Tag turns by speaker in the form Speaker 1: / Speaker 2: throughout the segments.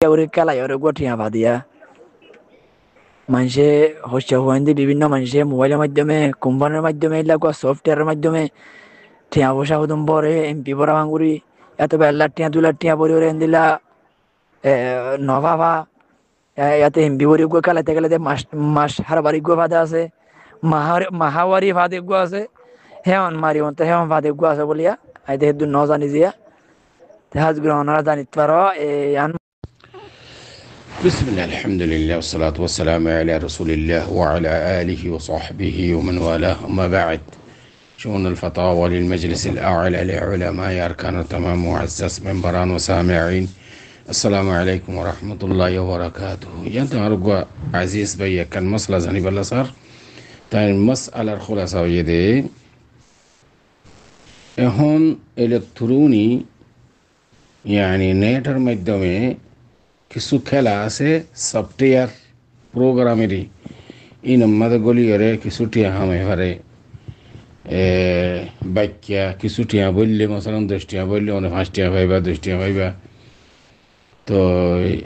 Speaker 1: ওরে খেলায় ওরে গঠিয়া বাদিয়া মানুষে হচ্ছে হুয়েন্দি বিভিন্ন মানুষে মোবাইলের মাধ্যমে কোম্পানির মাধ্যমে এলাকা সফটওয়্যারের মাধ্যমে টিয়া পয়সা হতুম পরে এমপি পড়া ভাঙুরি এত বেল্লার টিয়া দুলার টিয়া পরি ওরে দিলা নভাবা ইয়াতে এমপি পরি গো খেলাতে খেলাতে মাস হারবারি গো ফাদে আছে মাহাওয়ারি ফাদে গো আছে হেমন মারি মতো হেমন ফাদে গো আছে বলিয়া আইতে হেদু ন জানি জিয়া তেহাজ গ্রহণরা জানিত পারো এই
Speaker 2: بسم الله الحمد لله والصلاة والسلام على رسول الله وعلى آله وصحبه ومن والاه أما بعد شؤون الفتاوى للمجلس الأعلى لعلماء أركان التمام معزز منبران وسامعين السلام عليكم ورحمة الله وبركاته ينتهي عزيز بيا كان مسألة زني بلا صار تاني المسألة الخلاصة يدي هون إلكتروني يعني نيتر مدمي কিছু খেলা আছে সফটওয়্যার প্রোগ্রামেরই ই নম্বর গলিয়রে কিছুটিয়া হামে পারে বাক্যা কিছুটিয়া বললে মশালাম 10টিয়া বললে অনেক 5টিয়া পাইবা 10টিয়া পাইবা তো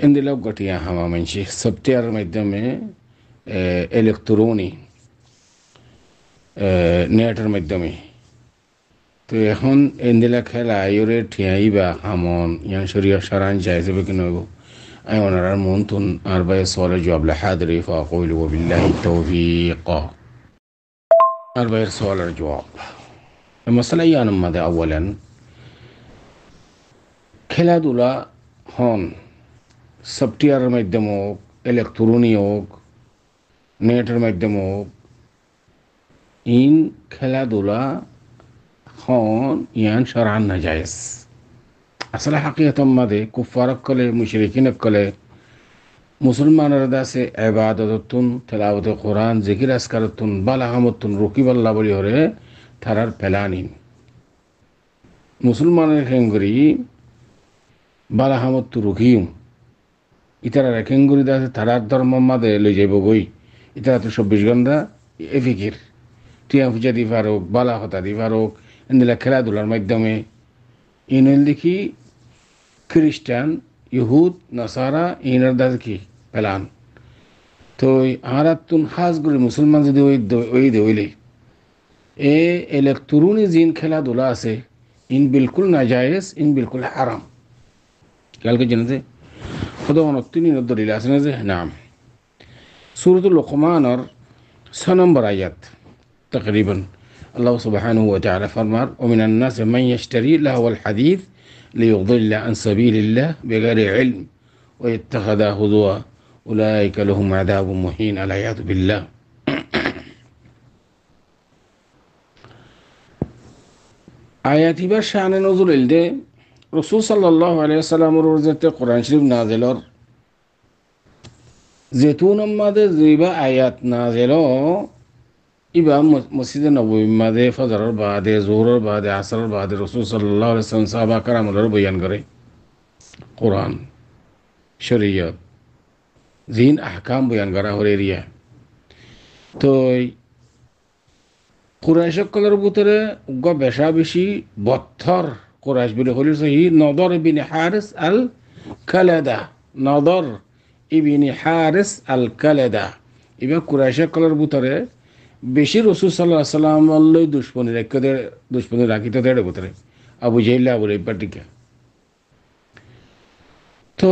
Speaker 2: এন্দিলাম গটিয়া হামা মানছি সফটওয়্যারের মাধ্যমে ইলেকট্রনিক নেটের মাধ্যমে তো এখন এন্দিলা খেলা ইউরে ঠিয়াইবা হামন ইয়ান শরীয় সারান যায় যাবে কি নইব أيوة أنا رمونتون أربعة سؤال جواب لحاضري فأقول وبالله التوفيق أربعة سؤال الجواب المسألة يعني ماذا أولا খেলা ধুলা হন সফটওয়্যারের মাধ্যমে হোক ইলেকট্রনিক হোক নেটের মাধ্যমে হোক ইন খেলাধুলা হন ইয়ান শরআন নাজায়েজ আসলে হাকিকতম মাদে কুফারক কলে মুশরিকিনক কলে মুসলমানের দাসে ইবাদততুন তেলাওয়াত কোরআন জিকির আসকারতুন বালাহামতুন রকিবাল্লাহ বলি হরে তারার পেলানিন মুসলমানের খেঙ্গরি বালাহামত রকিম ইতারা খেঙ্গরি দাসে তারার ধর্ম মাদে লই যাইব গই ইতারা তো 24 ঘন্টা এফিকির টিয়া পূজা দিবার হোক বালা হতা দিবার হোক এন্দিলা খেলাধুলার মাধ্যমে ইনল দেখি খ্রিস্টান ইহুদ নাসারা ইনার দাস কি পেলান তো আরাতুন খাস করে মুসলমান যদি ওই হইলে এ ইলেকট্রনিক জিন খেলাধুলা আছে ইন বিলকুল নাজায়েজ ইন বিলকুল হারাম কালকে জানেন খোদা অনত্তিনি দলিল আছে না যে নাম সূরাতুল লুকমানের 6 নম্বর আয়াত تقريبا الله سبحانه وتعالى فرمار ومن الناس من يشتري لهو الحديث ليضل عن سبيل الله بغير علم ويتخذها هزوا أولئك لهم عذاب مهين العياذ بالله آياتي بشأن نزول الدي رسول صلى الله عليه وسلم ورزت القرآن شريف نازلور زيتون ماذا زيبا آيات نازلو ইবা মসজিদে নববী মাদে ফজরের বাদে জোহরের বাদে আসরের বাদে রাসূল সাল্লাল্লাহু আলাইহি ওয়াসাল্লাম সাহাবা کرامদের বয়ান করে কোরআন শরীয়ত জিন আহকাম বয়ান করা হরিয়া তো কুরাইশ সকলের ভিতরে উগ্র বেশা বেশি বত্তর কুরাইশ বলে হলি সহি নদর ইবনে হারিস আল কালাদা নদর ইবনে হারিস আল কালাদা ইবা কুরাইশ সকলের ভিতরে বেশি রাসূল সাল্লাল্লাহু আলাইহি ওয়াসাল্লাম আল্লাহ দুশমনি রাখিতে দেড় ভিতরে আবু জাহেল আবু লাহাব টিকা তো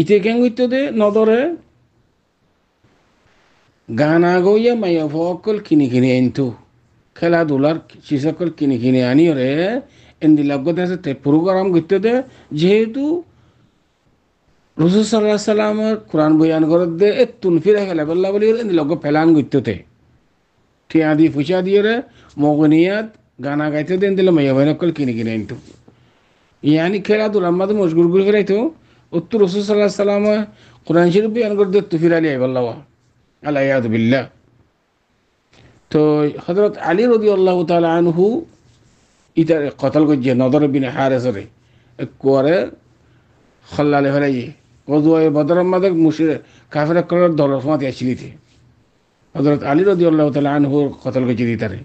Speaker 2: ইতে কেন হইতো দে নদরে গানা গইয়া মাইয়া ফকল কিনি আনতো খেলাধুলার শিশকল কিনি আনি রে এন্দি লাগতে আছে তে প্রোগ্রাম করতে দে যেহেতু রাসূল সাল্লাল্লাহু আলাইহি ওয়াসাল্লাম কোরআন বয়ান করে দে এতুন ফিরে খেলা বল্লা বলি এন্দি লগ ফেলান করতে টিয়া দি ফুচা দিয়ে রে মগনিয়াত গানা গাইতে দেন দিলে মাইয়া ভাইনকল কিনি আনতো ইয়ানি খেলাধুলার মাঝে মশগুল করে ফেরাইতো উত্তর রাসূল সাল্লাল্লাহু আলাইহি ওয়াসাল্লাম কোরআন শরীফ বয়ান করে দে তো ফিরালি আইবাল্লাহ আলাইয়াদ বিল্লাহ তো হযরত আলী রাদিয়াল্লাহু তাআলা আনহু ইতার কতল গজে নদর বিন হারিসরে একবারে খল্লালে ফেলাই গজওয়ে বদরের মাঝে মুশরিক কাফেররা করার দলের ফাতে আসিলিতে হযরত আলী রাদিয়াল্লাহু তাআলা আনহু কতল গজে দিতারে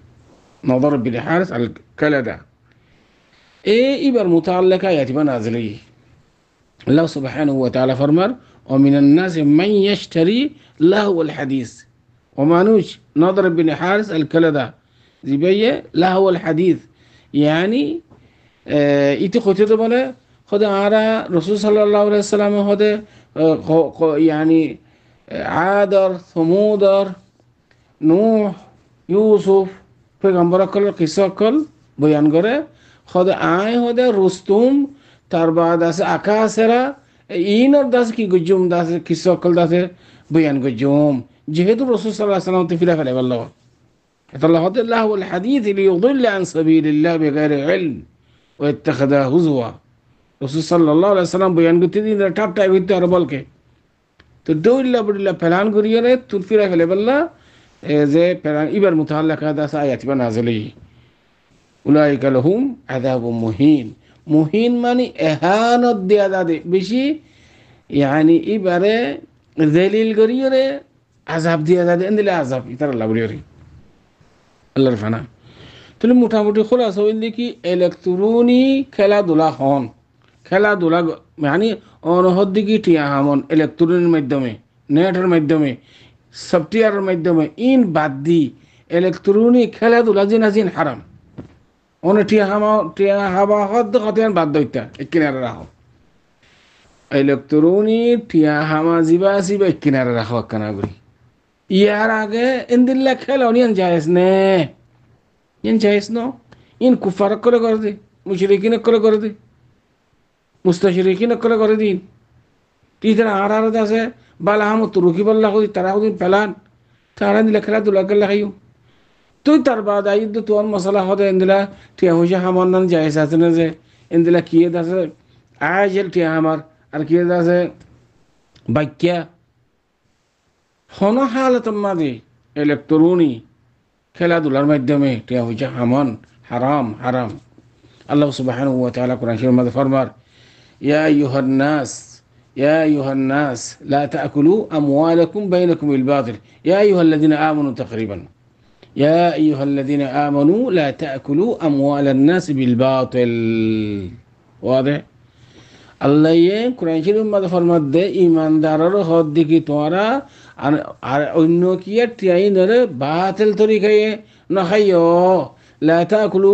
Speaker 2: নদর বিন হারিস আল কালাদা এবার মুতাআল্লিকা আয়াত নাযিল আল্লাহ সুবহানাহু ওয়া তাআলা ফরমার ও মিনান নাস মান ইয়াশতারি লাহওয়াল হাদিস ও মানুষ নদর বিন হারিস আল কালাদা জিবাইয়ে লাহওয়াল হাদিস ইয়ানি ইতি খতিতে বলে খোদা আরা রাসূল সাল্লাল্লাহু আলাইহি ওয়াসাল্লাম হদে ইয়ানি আদর সমুদর নূহ ইউসুফ পেগম্বরসকলৰ কিসকল বয়ান কৰে খোদা আই হদে রুস্তুম তার বাদ আছে আকাশেরা ইনর দাস কি গুজুম দাস কিসকল দাসে বয়ান গুজুম যেহেতু রাসূল সাল্লাল্লাহু আলাইহি ওয়াসাল্লাম ফিরা ফেলে বলল আল্লাহ আল্লাহ ওয়াল হাদিস লিয়ুদিল আন সাবিলিল্লাহ বিগাইরি ইলম ওয়া ইত্তাখাযা হুজওয়া রাসূল সাল্লাল্লাহু আলাইহি ওয়াসাল্লাম বয়ান করতে দিন ঠাট্টায় হইতে আর বলকে তো দৌল্লা বড়িল্লা ফেলান করিয়ে রে তুল ফিরা ফেলে বললা যে ফেলান ইবার মুতাআল্লাকা দাস আয়াত বা নাযিলি উলাইকা লাহুম আযাবুম মুহিন মুহিন মানে এহানত দেয়া দাদে বেশি ইয়ানি ইবারে জেলিল করিয়ে রে আযাব দিয়া দাদে এন্দিলে আযাব ইতার আল্লাহ বলিয়ে রে আল্লাহর ফানা তাহলে মোটামুটি খোলাস হইল কি ইলেকট্রনি খেলাধুলা হন খেলাধুলা মানে অনহদ দিকে টিয়া হামন ইলেকট্রনের মাধ্যমে নেটের মাধ্যমে সফটওয়্যারের মাধ্যমে ইন বাদ দি ইলেকট্রনিক খেলাধুলা জিন হারাম অনে টিয়া হাবা হদ কতেন বাদ দইতা কিনারে রাখো ইলেকট্রনিক টিয়া হামা জিবা জিবা কিনারে রাখো কানাগুরি ইয়ার আগে ইনদিল্লা খেলানিয়ান জায়েজ নে ইন জায়েজ নো ইন কুফার করে দে মুশরিকিন করে দে মুস্তাশরিকিন করে দিন টিজার আর আছে বালা হাম তুরুকি বল্লা কই তারা দিন পেলান তারা দিলে খেলাধুলা করলে খাইও তুই তার বাদ আইদ তোর মশলা হদে ইন্দিলা টিয়া হইছে হামার নান জায়েজ আছে না যে ইন্দিলা কি আছে আজেল টিয়া আমার আর কি আছে বাক্যা হন হালত মাঝে ইলেকট্রনি খেলাধুলার মাধ্যমে টিয়া হইছে হামন হারাম হারাম আল্লাহ সুবহানাহু ওয়া তাআলা কোরআন শরীফের মধ্যে ফরমার ইয়া আইয়ুহান নাস লা তাকুলু আমওয়ালাকুম বাইনাকুম বিল বাতিল ইয়া আইয়ুহাল্লাযিনা আমানু তাকরিবান ইয়া আইয়ুহাল্লাযিনা আমানু লা তাকুলু আমওয়ালান নাস বিল বাতিল ওয়াদে আল্লাহ কোরআন শরীফের মধ্যে ফরমাত দে ইমানদারের হদ দিকে তোরা আর অন্য কি টিয়াইনরে বাতিল তরিকায় না খাইও লা তাকুলু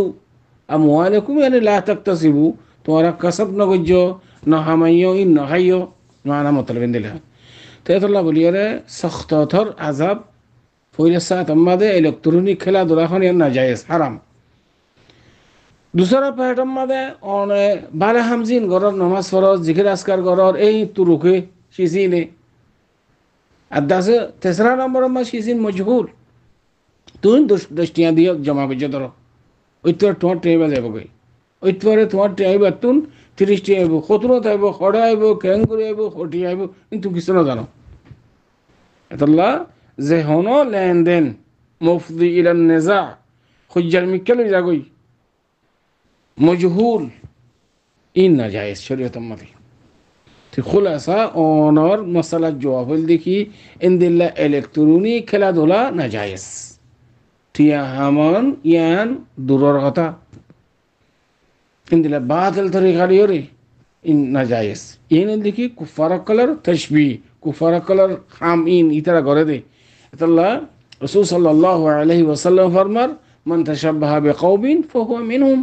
Speaker 2: আমওয়ালাকুম মানে লা তাকতাসিবু তোরা কসব না গজ্জো না হামাইও ইন না খাইও মানা মতলব দিলা তেতল্লাহ বলিয়ে রে সখতর আযাব ফইরাসা তম্মাদে ইলেকট্রনিক খেলাধুলা খন না জায়েজ হারাম দুসরা পায়টম মাদে অনে বালে হামজিন গরর নামাজ ফরজ জিকির আসকার গরর এই তুরুকে শিজিনে আর দাসে তেসরা নম্বর মা শিজিন মজহুল তুই দশটিয়া দিয়ে জমা করছে ধরো ওইতর তোমার ট্রেবা যাব গই ওইতরে তোমার ট্রেবা তুন 30টি আইব 17 আইব খড়া আইব ক্যাঙ্গুরি আইব খটি আইব কিন্তু কিছু না জানো এতল্লা যে হন লেনদেন মুফদি ইলান নিজা খুজ্জার মিক্কেল যাগই মজহুল ইন না জায়েজ শরীয়ত মতে তো খুলাসা অনর মশলা জবাব হল দেখি ইনদিল্লা ইলেকট্রনিক খেলাধুলা না জায়েজ টিয়া হামন ইয়ান দূরের কথা ইনদিল্লা বাতিল তরিকারিও রে ইন না জায়েজ ইন দেখি কুফারকলর তশবিহ কুফারকলর খাম ইন ইতারা করে দে আল্লাহ রাসূল সাল্লাল্লাহু আলাইহি ওয়াসাল্লাম ফরমার মান তাশাব্বাহা বিকাউমিন ফাহুয়া মিনহুম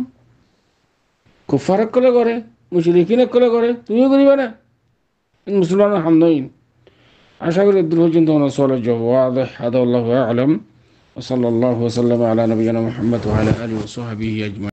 Speaker 2: কুফার কলে করে মুশরিকিন কলে করে তুমিও করিবা না মুসলমানের হাম নইন আশা করি দূর পর্যন্ত আমার সওয়ালের জবাব হাদা আল্লাহু আ'লাম ওয়া সাল্লাল্লাহু ওয়া সাল্লামা আলা নবিয়িনা মুহাম্মদ ওয়া আলা আলিহি ওয়া সাহবিহি আজমাইন